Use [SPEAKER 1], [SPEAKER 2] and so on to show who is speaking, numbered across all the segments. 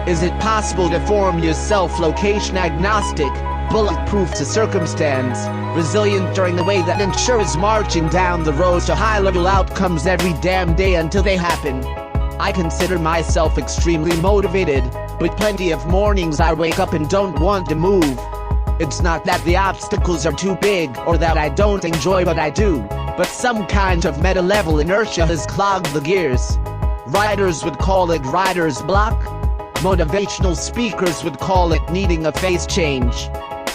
[SPEAKER 1] Is it possible to form yourself location agnostic, bulletproof to circumstance, resilient during the way that ensures marching down the road to high-level outcomes every damn day until they happen? I consider myself extremely motivated, but plenty of mornings I wake up and don't want to move. It's not that the obstacles are too big or that I don't enjoy what I do, but some kind of meta-level inertia has clogged the gears. Writers would call it writer's block. Motivational speakers would call it needing a face change.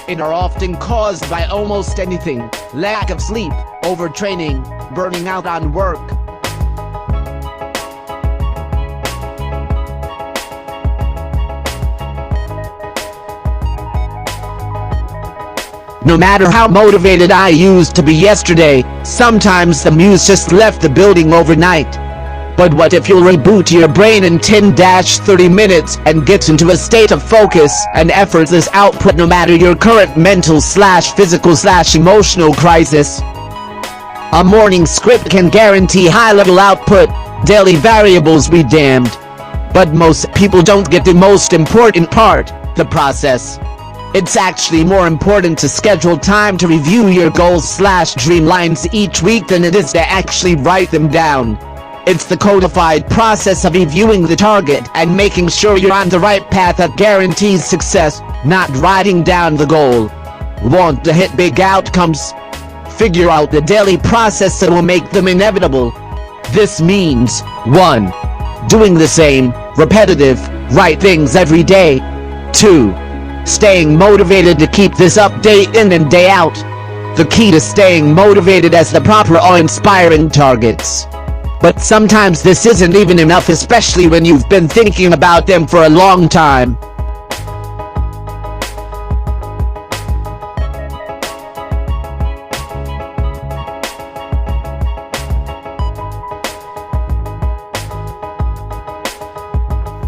[SPEAKER 1] It are often caused by almost anything: lack of sleep, overtraining, burning out on work. No matter how motivated I used to be yesterday, sometimes the muse just left the building overnight. But what if you'll reboot your brain in 10-30 minutes and get into a state of focus and effortless output no matter your current mental/physical/emotional crisis? A morning script can guarantee high-level output, daily variables be damned. But most people don't get the most important part, the process. It's actually more important to schedule time to review your goals/dreamlines each week than it is to actually write them down. It's the codified process of reviewing the target and making sure you're on the right path that guarantees success, not writing down the goal. Want to hit big outcomes? Figure out the daily process that will make them inevitable. This means 1. Doing the same, repetitive, right things every day. 2. Staying motivated to keep this up day in and day out. The key to staying motivated as the proper awe-inspiring targets. But sometimes this isn't even enough, especially when you've been thinking about them for a long time.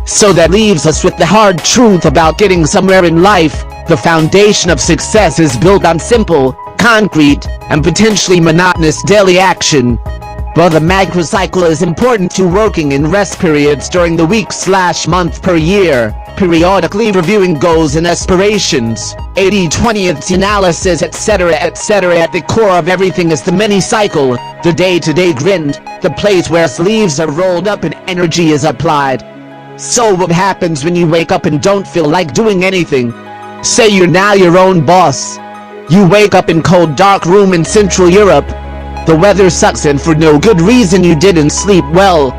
[SPEAKER 1] So that leaves us with the hard truth about getting somewhere in life. The foundation of success is built on simple, concrete, and potentially monotonous daily action. But the macrocycle is important to working in rest periods during the week/month per year, periodically reviewing goals and aspirations, 80/20th analysis, etc. At the core of everything is the mini-cycle, the day-to-day grind, the place where sleeves are rolled up and energy is applied. So what happens when you wake up and don't feel like doing anything? Say you're now your own boss. You wake up in cold dark room in Central Europe. The weather sucks and for no good reason you didn't sleep well.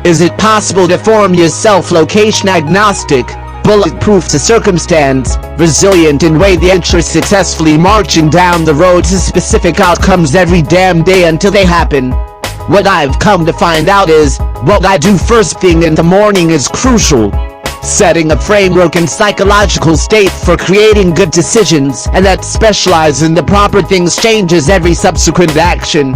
[SPEAKER 1] Is it possible to form yourself location agnostic, bulletproof to circumstance, resilient in way that you're successfully marching down the road to specific outcomes every damn day until they happen? What I've come to find out is, what I do first thing in the morning is crucial. Setting a framework and psychological state for creating good decisions, and that specialize in the proper things changes every subsequent action.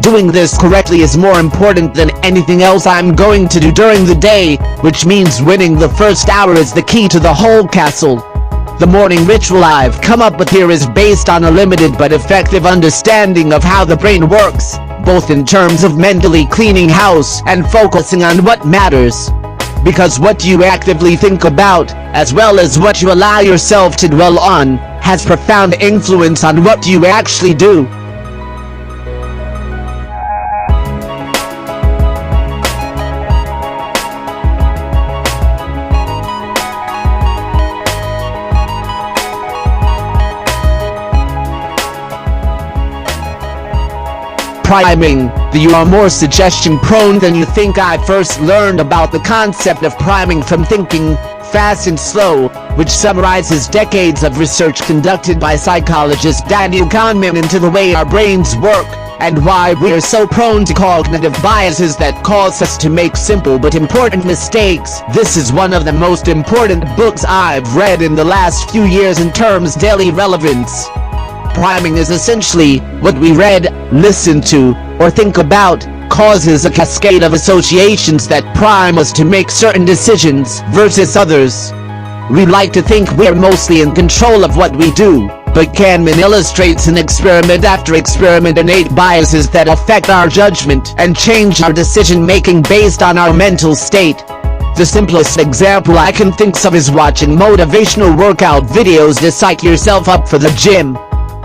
[SPEAKER 1] Doing this correctly is more important than anything else I'm going to do during the day, which means winning the first hour is the key to the whole castle. The morning ritual I've come up with here is based on a limited but effective understanding of how the brain works, both in terms of mentally cleaning house and focusing on what matters. Because what you actively think about, as well as what you allow yourself to dwell on, has profound influence on what you actually do. Priming. You are more suggestion prone than you think. I first learned about the concept of priming from Thinking, Fast and Slow, which summarizes decades of research conducted by psychologist Daniel Kahneman into the way our brains work, and why we are so prone to cognitive biases that cause us to make simple but important mistakes. This is one of the most important books I've read in the last few years in terms of daily relevance. Priming is essentially what we read, listen to, or think about, causes a cascade of associations that prime us to make certain decisions versus others. We like to think we're mostly in control of what we do, but Kahneman illustrates in experiment after experiment innate biases that affect our judgment and change our decision-making based on our mental state. The simplest example I can think of is watching motivational workout videos to psych yourself up for the gym.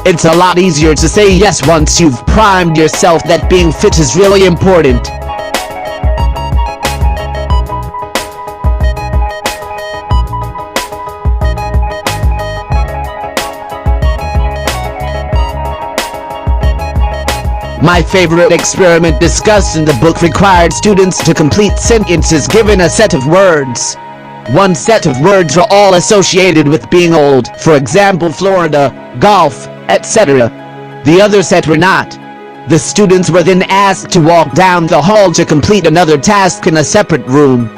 [SPEAKER 1] It's a lot easier to say yes once you've primed yourself that being fit is really important. My favorite experiment discussed in the book required students to complete sentences given a set of words. One set of words are all associated with being old, for example Florida, golf, etc. The other set were not. The students were then asked to walk down the hall to complete another task in a separate room.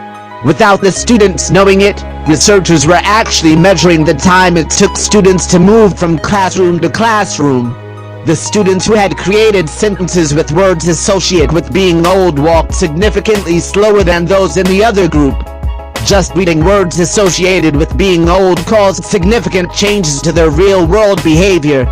[SPEAKER 1] Without the students knowing it, researchers were actually measuring the time it took students to move from classroom to classroom. The students who had created sentences with words associated with being old walked significantly slower than those in the other group. Just reading words associated with being old caused significant changes to their real-world behavior.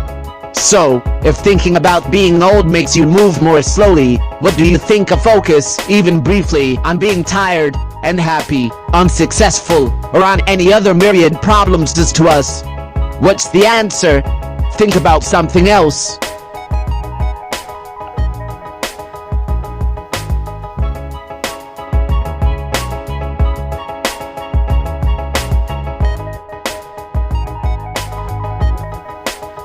[SPEAKER 1] So, if thinking about being old makes you move more slowly, what do you think a focus, even briefly, on being tired, unhappy, unsuccessful, or on any other myriad problems does to us? What's the answer? Think about something else.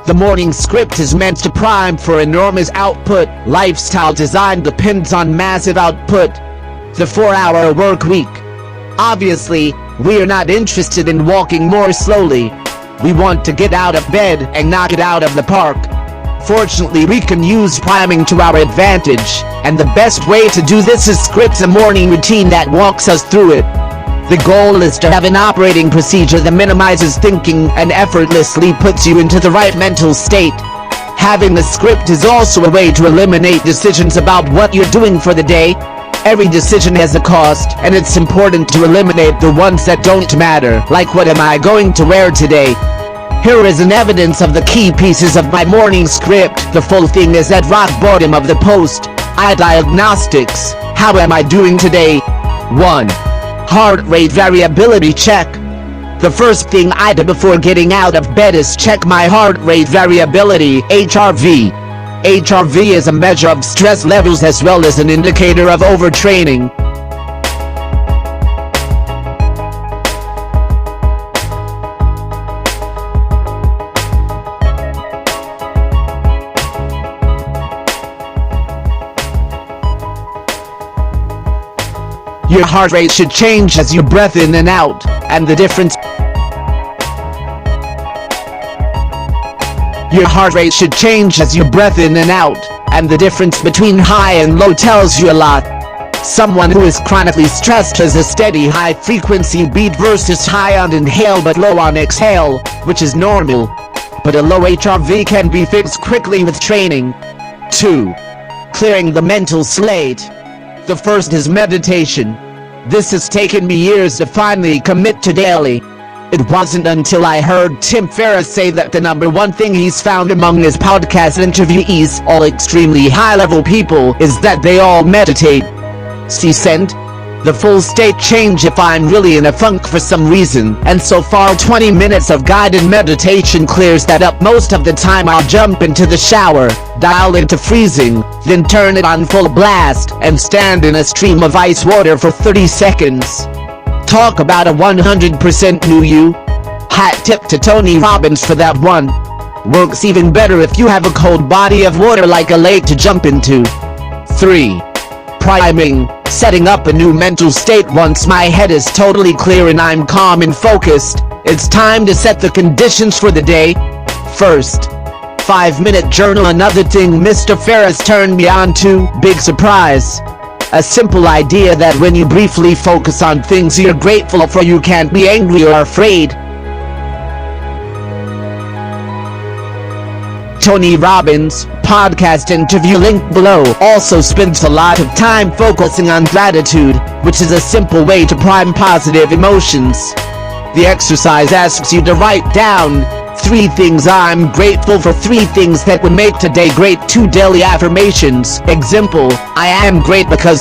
[SPEAKER 1] The morning script is meant to prime for enormous output. Lifestyle design depends on massive output. The 4-hour work week. Obviously, we are not interested in walking more slowly. We want to get out of bed and not get out of the park. Fortunately, we can use priming to our advantage, and the best way to do this is script a morning routine that walks us through it. The goal is to have an operating procedure that minimizes thinking and effortlessly puts you into the right mental state. Having a script is also a way to eliminate decisions about what you're doing for the day. Every decision has a cost, and it's important to eliminate the ones that don't matter, like what am I going to wear today? Here is an evidence of the key pieces of my morning script. The full thing is at rock bottom of the post. Eye diagnostics. How am I doing today? 1. Heart rate variability check. The first thing I do before getting out of bed is check my heart rate variability, HRV. HRV is a measure of stress levels as well as an indicator of overtraining. Your heart rate should change as you breathe in and out, and the difference. Your heart rate should change as you breathe in and out, and the difference between high and low tells you a lot. Someone who is chronically stressed has a steady high frequency beat versus high on inhale but low on exhale, which is normal. But a low HRV can be fixed quickly with training. 2. Clearing the mental slate. The first is meditation. This has taken me years to finally commit to daily. It wasn't until I heard Tim Ferriss say that the #1 thing he's found among his podcast interviewees, all extremely high-level people, is that they all meditate. See sent? The full state change if I'm really in a funk for some reason, and so far 20 minutes of guided meditation clears that up. Most of the time I'll jump into the shower, dial into freezing, then turn it on full blast, and stand in a stream of ice water for 30 seconds. Talk about a 100% new you. Hat tip to Tony Robbins for that one. Works even better if you have a cold body of water like a lake to jump into. 3. Priming. Setting up a new mental state. Once my head is totally clear and I'm calm and focused, it's time to set the conditions for the day. First, 5-minute journal. Another thing Mr. Ferriss turned me on to, big surprise. A simple idea that when you briefly focus on things you're grateful for, you can't be angry or afraid. Tony Robbins, podcast interview link below, also spends a lot of time focusing on gratitude, which is a simple way to prime positive emotions. The exercise asks you to write down 3 things I'm grateful for, 3 things that would make today great. 2 daily affirmations. Example, I am great because.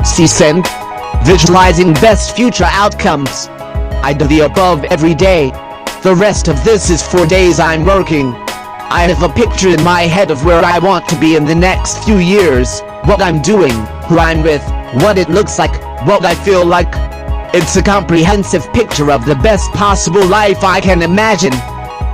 [SPEAKER 1] See sent? Visualizing best future outcomes. I do the above every day. The rest of this is 4 days I'm working. I have a picture in my head of where I want to be in the next few years, what I'm doing, who I'm with, what it looks like, what I feel like. It's a comprehensive picture of the best possible life I can imagine.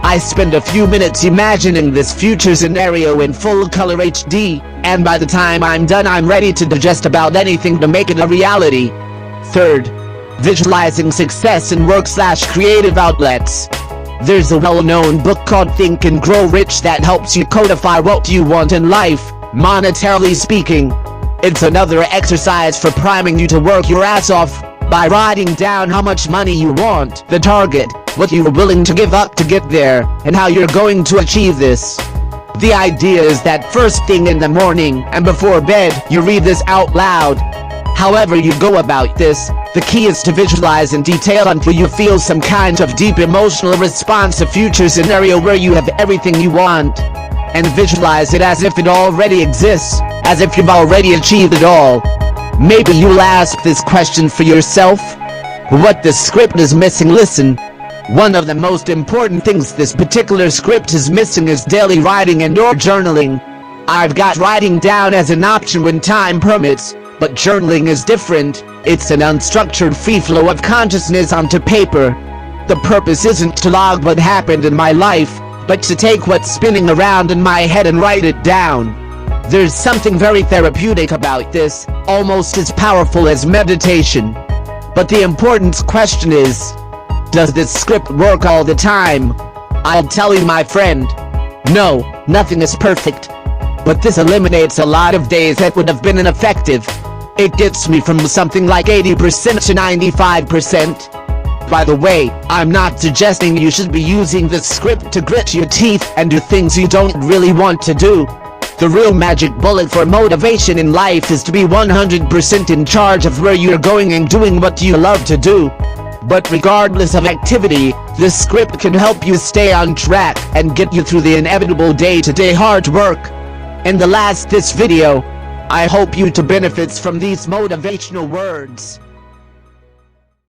[SPEAKER 1] I spend a few minutes imagining this future scenario in full color HD, and by the time I'm done I'm ready to digest about anything to make it a reality. Third, visualizing success in work/creative outlets. There's a well-known book called Think and Grow Rich that helps you codify what you want in life, monetarily speaking. It's another exercise for priming you to work your ass off by writing down how much money you want, the target, what you're willing to give up to get there, and how you're going to achieve this. The idea is that first thing in the morning and before bed, you read this out loud. However you go about this, the key is to visualize in detail until you feel some kind of deep emotional response to future scenario where you have everything you want. And visualize it as if it already exists, as if you've already achieved it all. Maybe you'll ask this question for yourself. What the script is missing? Listen. One of the most important things this particular script is missing is daily writing and or journaling. I've got writing down as an option when time permits, but journaling is different. It's an unstructured free flow of consciousness onto paper. The purpose isn't to log what happened in my life, but to take what's spinning around in my head and write it down. There's something very therapeutic about this, almost as powerful as meditation. But the important question is, does this script work all the time? I'll tell you, my friend, no, nothing is perfect. But this eliminates a lot of days that would have been ineffective. It gets me from something like 80% to 95%. By the way, I'm not suggesting you should be using this script to grit your teeth and do things you don't really want to do. The real magic bullet for motivation in life is to be 100% in charge of where you're going and doing what you love to do. But regardless of activity, this script can help you stay on track and get you through the inevitable day-to-day hard work. In the last this video, I hope you to benefits from these motivational words.